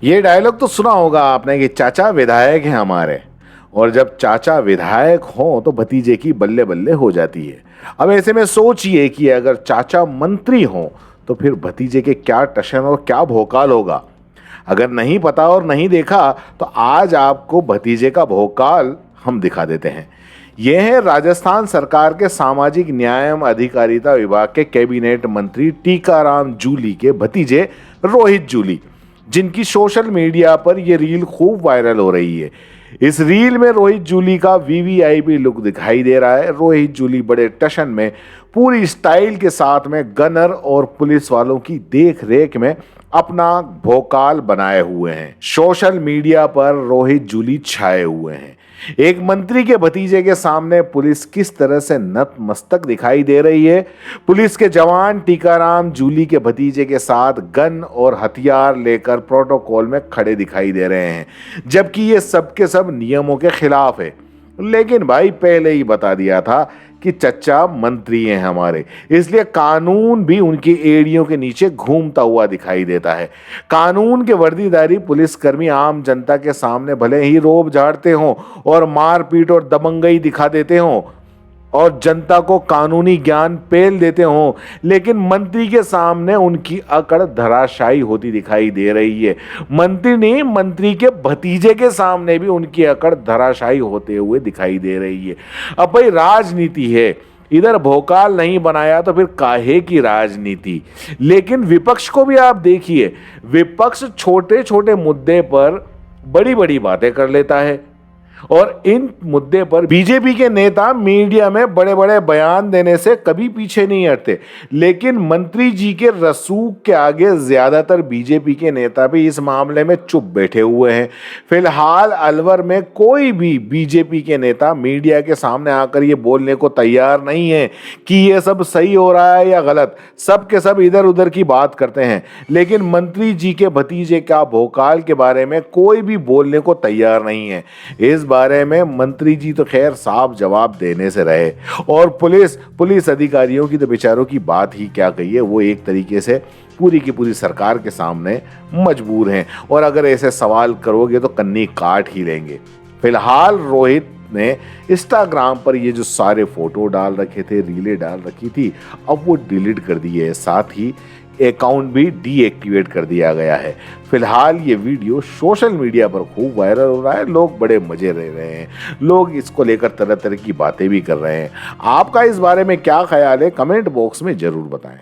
ये डायलॉग तो सुना होगा आपने कि चाचा विधायक हैं हमारे, और जब चाचा विधायक हों तो भतीजे की बल्ले बल्ले हो जाती है। अब ऐसे में सोचिए कि अगर चाचा मंत्री हों तो फिर भतीजे के क्या टशन और क्या भोकाल होगा। अगर नहीं पता और नहीं देखा तो आज आपको भतीजे का भोकाल हम दिखा देते हैं। यह है राजस्थान सरकार के सामाजिक न्याय एवं अधिकारिता विभाग के कैबिनेट मंत्री टीकाराम जूली के भतीजे रोहित जूली, जिनकी सोशल मीडिया पर यह रील खूब वायरल हो रही है। इस रील में रोहित जूली का वीवीआईपी लुक दिखाई दे रहा है। रोहित जूली बड़े टशन में पूरी स्टाइल के साथ में गनर और पुलिस वालों की देख रेख में अपना भोकाल बनाए हुए हैं। सोशल मीडिया पर रोहित जूली छाए हुए हैं। एक मंत्री के भतीजे के सामने पुलिस किस तरह से नतमस्तक दिखाई दे रही है। पुलिस के जवान टीकाराम जूली के भतीजे के साथ गन और हथियार लेकर प्रोटोकॉल में खड़े दिखाई दे रहे हैं, जबकि ये सब के सब नियमों के खिलाफ है। लेकिन भाई पहले ही बता दिया था कि चच्चा मंत्री हैं हमारे, इसलिए कानून भी उनकी एड़ियों के नीचे घूमता हुआ दिखाई देता है। कानून के वर्दीधारी पुलिसकर्मी आम जनता के सामने भले ही रोब झाड़ते हों और मारपीट और दबंगई दिखा देते हों और जनता को कानूनी ज्ञान पेल देते हों, लेकिन मंत्री के सामने उनकी अकड़ धराशायी होती दिखाई दे रही है। मंत्री नहीं, मंत्री के भतीजे के सामने भी उनकी अकड़ धराशायी होते हुए दिखाई दे रही है। अब भाई राजनीति है, इधर भोकाल नहीं बनाया तो फिर काहे की राजनीति। लेकिन विपक्ष को भी आप देखिए, विपक्ष छोटे छोटे मुद्दे पर बड़ी बड़ी बातें कर लेता है और इन मुद्दे पर बीजेपी के नेता मीडिया में बड़े बड़े बयान देने से कभी पीछे नहीं हटते। लेकिन मंत्री जी के रसूख के आगे ज्यादातर बीजेपी के नेता भी इस मामले में चुप बैठे हुए हैं। फिलहाल अलवर में कोई भी बीजेपी के नेता मीडिया के सामने आकर ये बोलने को तैयार नहीं है कि ये सब सही हो रहा है या गलत। सब के सब इधर उधर की बात करते हैं, लेकिन मंत्री जी के भतीजे का भोकाल के बारे में कोई भी बोलने को तैयार नहीं है। इस बारे में मंत्री जी तो खैर साफ जवाब देने से रहे, और पुलिस अधिकारियों की तो बेचारों की बात ही क्या कही है। वो एक तरीके से पूरी की पूरी सरकार के सामने मजबूर हैं, और अगर ऐसे सवाल करोगे तो कन्नी काट ही लेंगे। फिलहाल रोहित ने इंस्टाग्राम पर ये जो सारे फोटो डाल रखे थे, रीलें डाल रखी थी, अब वो डिलीट कर दिए है, साथ ही अकाउंट भी डीएक्टिवेट कर दिया गया है। फिलहाल ये वीडियो सोशल मीडिया पर खूब वायरल हो रहा है, लोग बड़े मजे ले रहे हैं, लोग इसको लेकर तरह तरह की बातें भी कर रहे हैं। आपका इस बारे में क्या ख्याल है, कमेंट बॉक्स में जरूर बताएं।